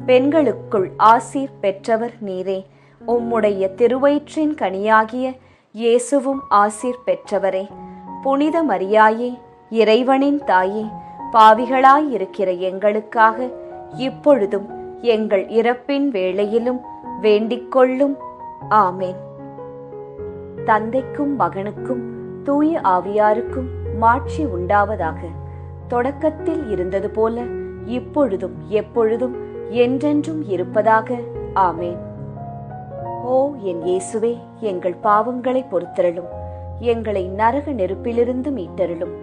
பெண்களுக்குள் ஆசீர் பெற்றவர் நீரே. உம்முடைய திருவயிற்றின் கனியாகிய இயேசுவும் ஆசீர் பெற்றவரே. புனித மரியாயே, இறைவனின் தாயே, பாவிகளாயிருக்கிற எங்களுக்காக இப்பொழுதும் எங்கள் இறப்பின் வேளையிலும் வேண்டிக்கொள்ளும். ஆமேன். தந்தைக்கும் மகனுக்கும் தூய ஆவியாருக்கும் மாட்சி உண்டாவதாக. தொடக்கத்தில் இருந்தது போல இப்பொழுதும் எப்பொழுதும் என்றென்றும் இருப்பதாக. ஆமேன். ஓ என் இயேசுவே, எங்கள் பாவங்களை பொறுத்தருளும், எங்களை நரக நெருப்பிலிருந்து மீட்டருளும்,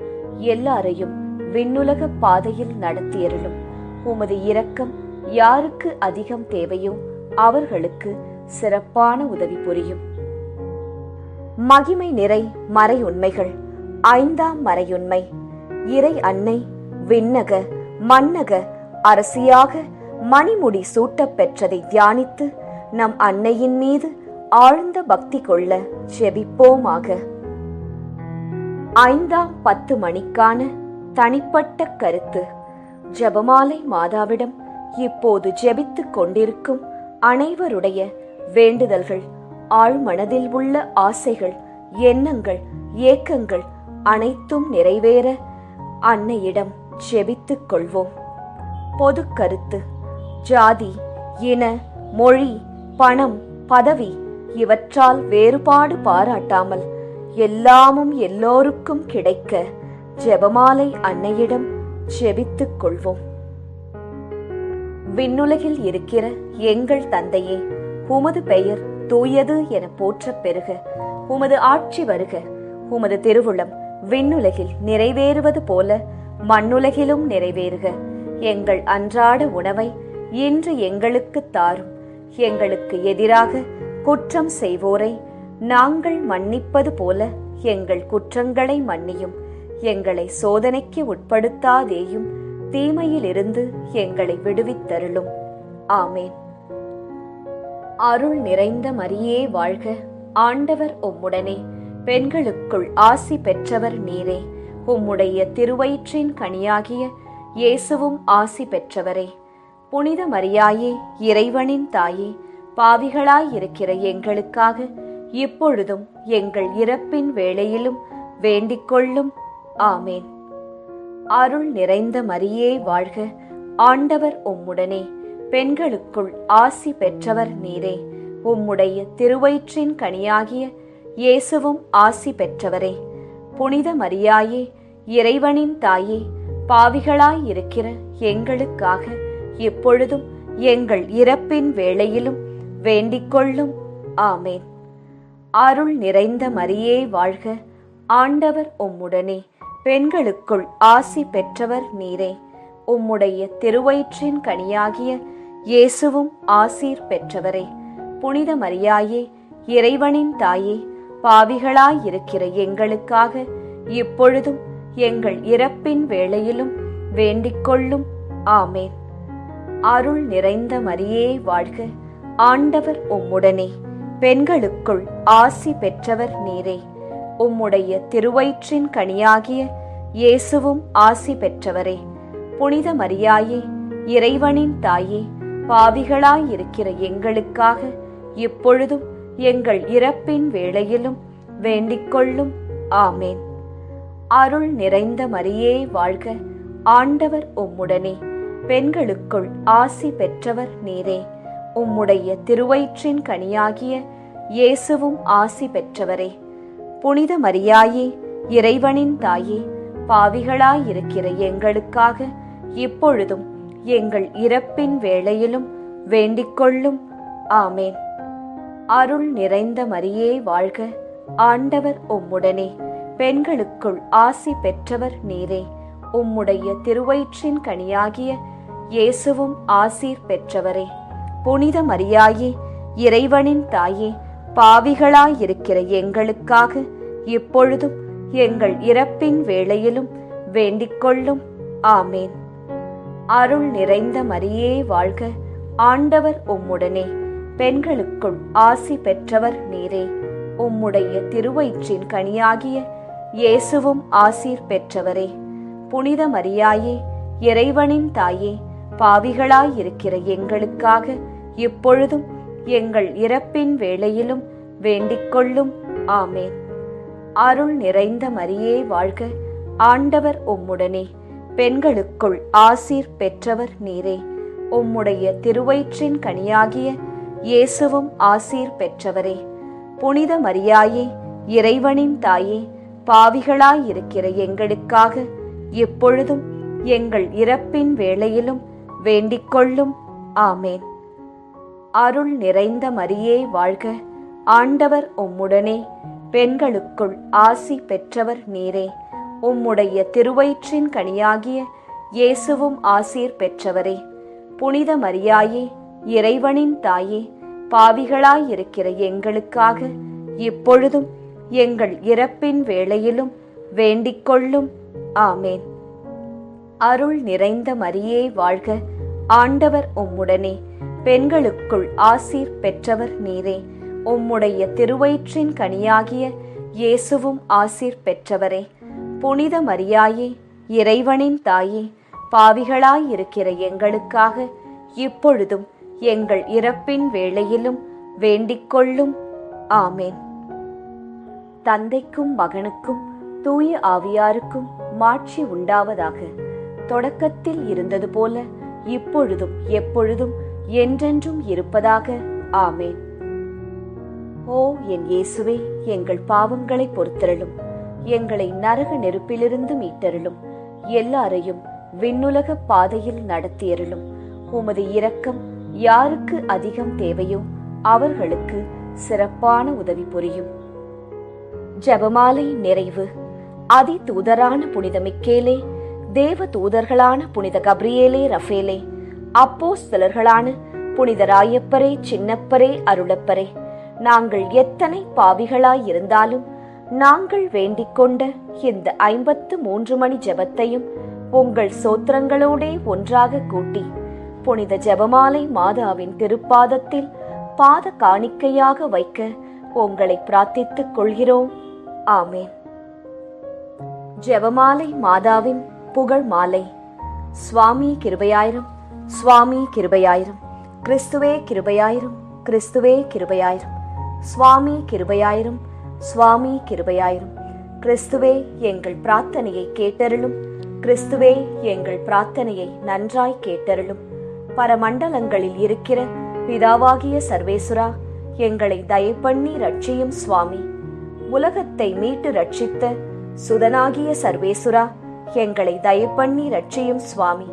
எல்லாரையும் விண்ணுலக பாதையில் நடத்தியருளும். உமது இரக்கம் யாருக்கு அதிகம் தேவையோ அவர்களுக்கு சிறப்பான உதவி புரியும். மகிமை நிறை மறையுண்மைகள். 5ஆம் மறையுண்மை. இறை அன்னை விண்ணக மன்னக அரசியாக மணிமுடி சூட்டப் பெற்றதை தியானித்து நம் அன்னையின் மீது ஆழ்ந்த பக்தி கொள்ள ஜெபிப்போமாக. 5ஆம் 10 மணிக்கான தனிப்பட்ட கருத்து. ஜெபமாலை மாதாவிடம் இப்போது ஜெபித்துக் கொண்டிருக்கும் அனைவருடைய வேண்டுதல்கள், ஆழ்மனதில் உள்ள ஆசைகள், எண்ணங்கள், ஏக்கங்கள் அனைத்தும் நிறைவேற அன்னையிடம் ஜெபித்துக் கொள்வோம். பொது கருத்து. ஜாதி, இன, மொழி, பணம், பதவி இவற்றால் வேறுபாடு பாராட்டாமல் எல்லாமும் எல்லோருக்கும் கிடைக்க ஜெபமாலை அன்னையிடம் ஜெபித்துக் கொள்வோம். விண்ணுலகில் இருக்கிற எங்கள் தந்தையே, உமது பெயர் தூயது என போற்றப் பெறுக. உமது ஆட்சி வருக. உமது திருவுளம் விண்ணுலகில் நிறைவேறுவது போல மண்ணுலகிலும் நிறைவேறுக. எங்கள் அன்றாட உணவை இன்று எங்களுக்கு தாரும். எங்களுக்கு எதிராக குற்றம் செய்வோரை நாங்கள் மன்னிப்பது போல எங்கள் குற்றங்களை மன்னியும். எங்களை சோதனைக்கு உட்படுத்தாதேயும், தீமையிலிருந்து எங்களை விடுவித்தருளும். ஆமேன். அருள் நிறைந்த மரியே வாழ்க, ஆண்டவர் உம்முடனே, பெண்களுக்குள் ஆசி பெற்றவர் நீரே. உம்முடைய திருவயிற்றின் கனியாகிய இயேசுவும் ஆசி பெற்றவரே. புனித மரியாயே, இறைவனின் தாயே, பாவிகளாயிருக்கிற எங்களுக்காக இப்பொழுதும் எங்கள் இறப்பின் வேளையிலும் வேண்டிக்கொள்ளும். ஆமேன். அருள் நிறைந்த மரியே வாழ்க, ஆண்டவர் உம்முடனே, பெண்களுக்குள் ஆசி பெற்றவர் நீரே. உம்முடைய திருவயிற்றின் கனியாகிய இயேசுவும் ஆசி பெற்றவரே. புனித மரியாயே, இறைவனின் தாயே, பாவிகளாயிருக்கிற எங்களுக்காக இப்பொழுதும் எங்கள் இறப்பின் வேளையிலும் வேண்டிக்கொள்ளும். ஆமேன். அருள் நிறைந்த மரியே வாழ்க, ஆண்டவர் உம்முடனே, பெண்களுக்குள் ஆசி பெற்றவர் நீரே. உம்முடைய திருவயிற்றின் கனியாகிய இயேசுவும் ஆசீர் பெற்றவரே. புனித மரியாயே, இறைவனின் தாயே, பாவிகளாயிருக்கிற எங்களுக்காக இப்பொழுதும் எங்கள் இறப்பின் வேளையிலும் வேண்டிக்கொள்ளும். ஆமேன். அருள் நிறைந்த மரியே வாழ்க, ஆண்டவர் உம்முடனே, பெண்களுக்குள் ஆசி பெற்றவர் நீரே. உம்முடைய திருவயிற்றின் கனியாகிய இயேசுவும் ஆசி பெற்றவரே. புனித மரியாயே, இறைவனின் தாயே, பாவிகளாயிருக்கிற எங்களுக்காக இப்பொழுதும் எங்கள் இறப்பின் வேளையிலும் வேண்டிக்கொள்ளும். ஆமேன். அருள் நிறைந்த மரியே வாழ்க, ஆண்டவர் உம்முடனே, பெண்களுக்குள் ஆசி பெற்றவர் நீரே. உம்முடைய திருவயிற்றின் கனியாகிய இயேசுவும் ஆசி பெற்றவரே. புனித மரியாயே, இறைவனின் தாயே, பாவிகளாயிருக்கிற எங்களுக்காக இப்பொழுதும் எங்கள் இறப்பின் வேளையிலும் வேண்டிக்கொள்ளும். ஆமேன். அருள் நிறைந்த மரியே வாழ்க, ஆண்டவர் உம்முடனே, பெண்களுக்குள் ஆசி பெற்றவர் நீரே. உம்முடைய திருவயிற்றின் கனியாகிய இயேசுவும் ஆசீர் பெற்றவரே. புனித மரியாயே, இறைவனின் தாயே, பாவிகளாயிருக்கிற எங்களுக்காக இப்பொழுதும் எங்கள் இறப்பின் வேளையிலும் வேண்டிக்கொள்ளும். ஆமேன். அருள் நிறைந்த மரியே வாழ்க, ஆண்டவர் உம்முடனே, பெண்களுக்குள் ஆசி பெற்றவர் நீரே. உம்முடைய திருவயிற்றின் கனியாகிய இயேசுவும் ஆசீர் பெற்றவரே. புனித மரியாயே, இறைவனின் தாயே, பாவிகளாயிருக்கிற எங்களுக்காக இப்பொழுதும் எங்கள் இறப்பின் வேளையிலும் வேண்டிக்கொள்ளும். ஆமேன். அருள் நிறைந்த மரியே வாழ்க, ஆண்டவர் உம்முடனே, பெண்களுக்குள் ஆசீர் பெற்றவர் நீரே. உம்முடைய திருவயிற்றின் கனியாகிய இயேசுவும் ஆசீர் பெற்றவரே. புனித மரியாயே, இறைவனின் தாயே, பாவிகளாயிருக்கிற எங்களுக்காக இப்பொழுதும் எங்கள் இறப்பின் வேளையிலும் வேண்டிக்கொள்ளும். ஆமேன். அருள் நிறைந்த மரியே வாழ்க, ஆண்டவர் உம்முடனே, பெண்களுக்குள் ஆசி பெற்றவர் நீரே. உம்முடைய திருவயிற்றின் கனியாகிய இயேசுவும் ஆசீர் பெற்றவரே. புனித மரியாயே, இறைவனின் தாயே, பாவிகளாயிருக்கிற எங்களுக்காக இப்பொழுதும் எங்கள் இறப்பின் வேளையிலும் வேண்டிக்கொள்ளும். ஆமேன். அருள் நிறைந்த மரியே வாழ்க, ஆண்டவர் உம்முடனே, பெண்களுக்குள் ஆசீர் பெற்றவர் நீரே. உம்முடைய திருவயிற்றின் கனியாகிய இயேசுவும் ஆசீர் பெற்றவரே. புனித மரியாயே, இறைவனின் தாயே, பாவிகளாயிருக்கிற எங்களுக்காக இப்பொழுதும் எங்கள் இறப்பின் வேளையிலும் வேண்டிக்கொள்ளும். ஆமேன். தந்தைக்கும் மகனுக்கும் தூய ஆவியாருக்கும் மாட்சி உண்டாவதாக. தொடக்கத்தில் இருந்தது போல இப்பொழுதும் எப்பொழுதும் என்றென்றும் இருப்பதாக. ஆமேன். ஓ என் இயேசுவே, எங்கள் பாவங்களை பொறுத்தருளும், எங்களை நரக நெருப்பிலிருந்து மீட்டருளும், எல்லாரையும் விண்ணுலக பாதையில் நடத்தியருளும். உமது இரக்கம் யாருக்கு அதிகம் தேவையோ அவர்களுக்கு சிறப்பான உதவி புரியும். ஜெபமாலை நிறைவு. அதி தூதரான புனித மிக்கேலே, தேவ தூதர்களான புனித கப்ரியேலே ரஃபேலே, அப்போஸ்தலர்களான புனித ராயப்பரே, சின்னப்பரே, அருளப்பரே, நாங்கள் எத்தனை பாவிகளாயிருந்தாலும் நாங்கள் வேண்டிக் கொண்ட இந்த 53 மணி ஜெபத்தையும் உங்கள் சோத்திரங்களோடே ஒன்றாக கூட்டி புனித ஜெபமாலை மாதாவின் திருப்பாதத்தில் பாத காணிக்கையாக வைக்க உங்களை பிரார்த்தித்துக் கொள்கிறோம். ஆமேன். ஜெபமாலை மாதாவின் புகழ் மாலை. சுவாமி கிருபையாயிரம், சுவாமி கிருபையாயிரம், கிறிஸ்துவே கிருபையாயிரம், கிறிஸ்துவே கிருபையாயிரம், சுவாமி கிருபையாயிரம், சுவாமி கிருபையாயிரம். கிறிஸ்துவே எங்கள் பிரார்த்தனையை கேட்டருளும், கிறிஸ்துவே எங்கள் பிரார்த்தனையை நன்றாய் கேட்டருளும். பரமண்டலங்களில் இருக்கிற பிதாவாகிய சர்வேசுரா, எங்களை தயப்பண்ணி ரட்சியும் சுவாமி. உலகத்தை மீட்டு ரட்சித்த சுதனாகிய சர்வேசுரா, எங்களை தயப்பண்ணி ரட்சியும் சுவாமி.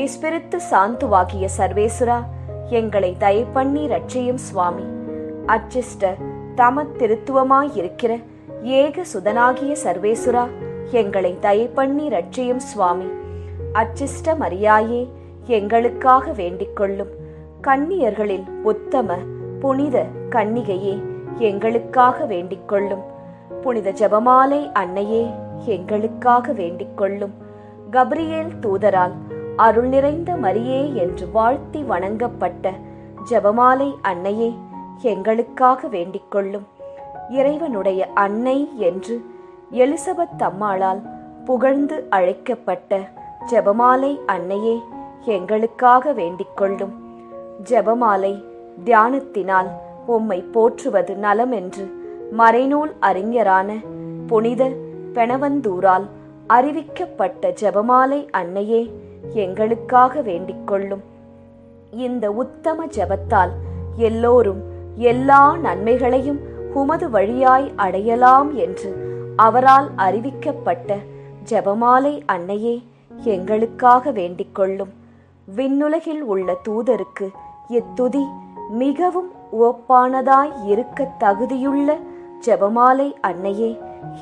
இஸ்பிரித்து சாந்துவாகிய சர்வேசுரா, எங்களை தயப்பண்ணி ரட்சியும் சுவாமி. அச்சிஷ்ட தம திருத்துவமாயிருக்கிற ஏக சுதனாகிய சர்வேசுரா, எங்களை தயப்பண்ணி ரட்சியும் சுவாமி. அச்சிஷ்ட மரியாயே, எங்களுக்காக வேண்டிக் கொள்ளும். கன்னியர்களில் உத்தம புனித கன்னிகையே, எங்களுக்காக வேண்டிக் கொள்ளும். புனித ஜெபமாலை அன்னையே, எங்களுக்காக வேண்டிக் கொள்ளும். கப்ரியேல் தூதரால் அருள் நிறைந்த மரியே என்று வாழ்த்தி வணங்கப்பட்ட ஜெபமாலை அன்னையே, எங்களுக்காக வேண்டிக் கொள்ளும். இறைவனுடைய அன்னை என்று எலிசபெத் அம்மாளால் புகழ்ந்து அழைக்கப்பட்ட ஜெபமாலை அன்னையே, எங்களுக்காக வேண்டிக் கொள்ளும். ஜெபமாலை தியானத்தினால் உம்மை போற்றுவது நலம் என்று மறைநூல் அறிஞரான புனித பெனவந்தூரால் அறிவிக்கப்பட்ட ஜெபமாலை அன்னையே, எங்களுக்காக வேண்டிக் கொள்ளும். இந்த உத்தம ஜெபத்தால் எல்லோரும் எல்லா நன்மைகளையும் உமது வழியாய் அடையலாம் என்று அவரால் அறிவிக்கப்பட்ட ஜெபமாலை அன்னையே, எங்களுக்காக வேண்டிக் கொள்ளும். விண்ணுலகில் உள்ள தூதருக்கு இத்துதி மிகவும் உவப்பானதாய் இருக்க தகுதியுள்ள ஜெபமாலை அன்னையே,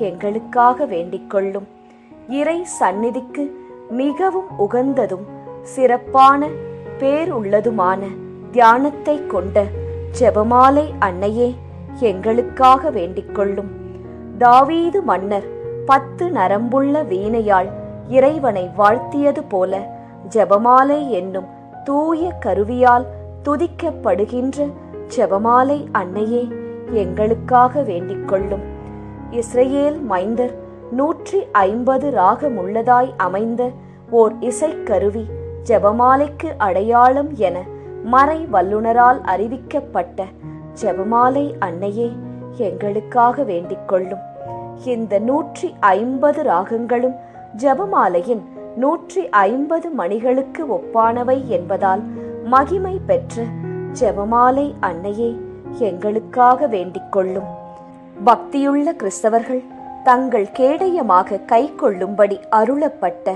எங்களுக்காக வேண்டிக் கொள்ளும். இறை சந்நிதிக்கு மிகவும் உகந்ததும் சிறப்பான பேருள்ளதுமான தியானத்தை கொண்ட ஜெபமாலை அன்னையே, எங்களுக்காக வேண்டிக் கொள்ளும். தாவீது மன்னர் 10 நரம்புள்ள வீணையால் இறைவனை வாழ்த்தியது போல ஜெபமாலை என்னும் தூய கருவியால் துதிக்கப்படுகின்ற ஜெபமாலை அன்னையே எங்களுக்காக வேண்டிக் கொள்ளும். இஸ்ரேல் மைந்தர் 150 ராகமுள்ளதாய் அமைந்த ஓர் இசைக்கருவி ஜெபமாலைக்கு அடையாளம் என மறை வல்லுனரால் அறிவிக்கப்பட்ட ஜெபமாலை அன்னையே எங்களுக்காக வேண்டிக் கொள்ளும். இந்த 150 ராகங்களும் ஜெபமாலையின் 150 மணிகளுக்கு ஒப்பானவை என்பதால் மகிமை பெற்ற ஜெபமாலை அன்னையே எங்களுக்காக வேண்டிக் கொள்ளும். பக்தியுள்ள கிறிஸ்தவர்கள் தங்கள் கேடயமாக கை கொள்ளும்படி அருளப்பட்ட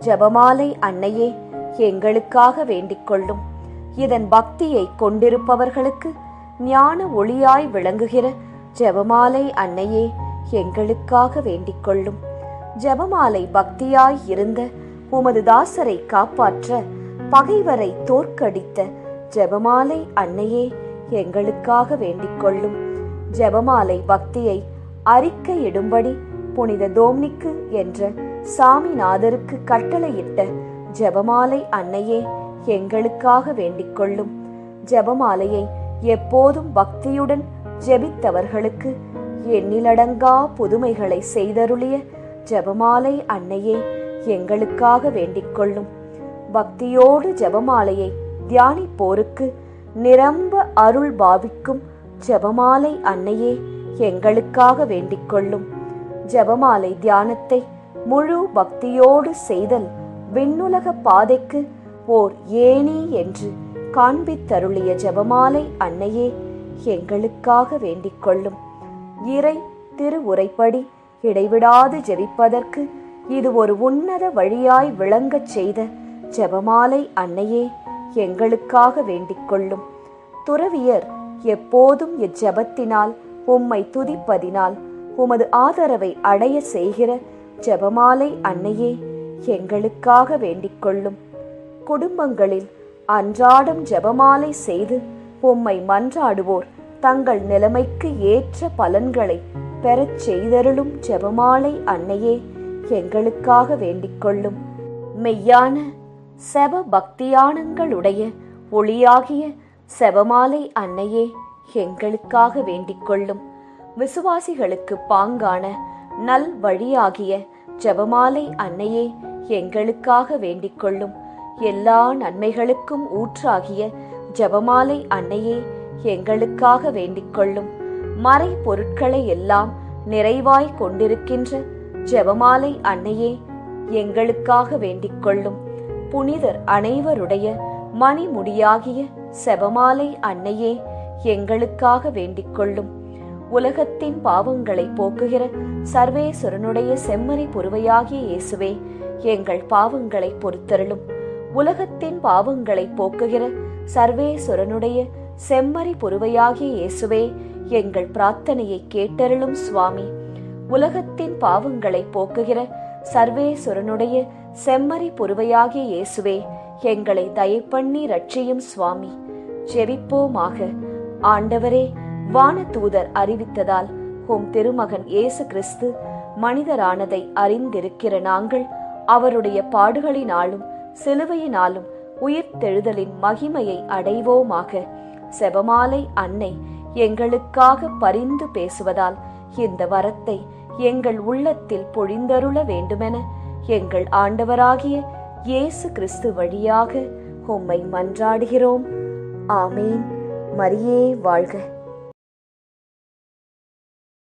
ஜெபமாலை அன்னையே எங்களுக்காக வேண்டிக் கொள்ளும். இதன் பக்தியை கொண்டிருப்பவர்களுக்கு ஞான ஒளியாய் விளங்குகிற ஜெபமாலை அன்னையே எங்களுக்காக வேண்டிக் கொள்ளும். ஜெபமாலை பக்தியாய் இருந்த உமது தாசரை காப்பாற்ற பகைவரை தோற்கடித்த ஜெபமாலை அன்னையே எங்களுக்காக வேண்டிக் கொள்ளும். ஜெபமாலை பக்தியை அறிக்கையிடும்படி புனித தோம்னிக்கு என்ற சாமிநாதருக்கு கட்டளையிட்ட ஜெபமாலை அன்னையே எங்களுக்காக வேண்டிக் கொள்ளும். ஜெபமாலையை எப்போதும் பக்தியுடன் ஜெபித்தவர்களுக்கு எண்ணிலடங்கா புதுமைகளை செய்தருளிய ஜெபமாலை அன்னையே எங்களுக்காக வேண்டிக் கொள்ளும். பக்தியோடு ஜெபமாலையை தியானிப்போருக்கு நிரம்ப அருள் பாவிக்கும் ஜெபமாலை அன்னையே எங்களுக்காக வேண்டிக் கொள்ளும். ஜெபமாலை தியானத்தை முழு பக்தியோடு செய்தல் விண்ணுலக பாதைக்கு ஓர் ஏணி என்று காண்பித்தருளிய ஜெபமாலை அன்னையே எங்களுக்காக வேண்டிக் கொள்ளும். இறை திருவுரைப்படி இடைவிடாது ஜெபிப்பதற்கு இது ஒரு உன்னத வழியாய் விளங்கச் செய்த ஜெபமாலை அன்னையே எங்களுக்காக வேண்டிக் கொள்ளும். துறவியர் எப்போதும் இஜெபத்தினால் உம்மை துதிப்பதினால் உமது ஆதரவை அடைய செய்கிற ஜெபமாலை அன்னையே எங்களுக்காக வேண்டிக் கொள்ளும். குடும்பங்களில் அன்றாடம் ஜெபமாலை செய்து உம்மை மன்றாடுவோர் தங்கள் நிலைமைக்கு ஏற்ற பலன்களை பெறச் செய்தருளும் ஜெபமாலை அன்னையே எங்களுக்காக வேண்டிக் கொள்ளும். மெய்யான செப பக்தியானங்களுடைய ஒளியாகிய செபமாலை அன்னையே எங்களுக்காக வேண்டிக் கொள்ளும். விசுவாசிகளுக்கு பாங்கான நல் வழியாகிய ஜெபமாலை அன்னையே எங்களுக்காக வேண்டிக் கொள்ளும். எல்லா நன்மைகளுக்கும் ஊற்றாகிய ஜெபமாலை அன்னையே எங்களுக்காக வேண்டிக் கொள்ளும். மறை பொருட்களை எல்லாம் நிறைவாய் கொண்டிருக்கின்ற ஜெபமாலை அன்னையே எங்களுக்காக வேண்டிக் கொள்ளும். புனிதர் அனைவருடைய மணிமுடியாகிய செபமாலை அன்னையே எங்களுக்காக வேண்டிக் கொள்ளும். உலகத்தின் பாவங்களை போக்குகிற சர்வேஸ்வரனுடைய செம்மறி புருவையாகிய இயேசுவே எங்கள் பாவங்களை பொறுத்தருளும். உலகத்தின் பாவங்களை போக்குகிற சர்வேஸ்வரனுடைய செம்மறி புருவையாகிய இயேசுவே எங்கள் பிரார்த்தனையை கேட்டருளும் சுவாமி. உலகத்தின் பாவங்களை போக்குகிற சர்வேஸ்வரனுடைய செம்மறி புருவையாகிய இயேசுவே எங்களை தயப்பண்ணி ரட்சியும் சுவாமி. ஜெபிப்போமாக. ஆண்டவரே, வானதூதர் அறிவித்ததால் உம் திருமகன் இயேசு கிறிஸ்து மனிதரானதை அறிந்திருக்கிற நாங்கள் அவருடைய பாடுகளினாலும் சிலுவையினாலும் உயிர்த்தெழுதலின் மகிமையை அடைவோமாக. செபமாலை அன்னை எங்களுக்காக பரிந்து பேசுவதால் இந்த வரத்தை எங்கள் உள்ளத்தில் பொழிந்தருள வேண்டுமென எங்கள் ஆண்டவராகிய இயேசு கிறிஸ்து வழியாக உம்மை மன்றாடுகிறோம். ஆமேன். மரியே வாழ்க.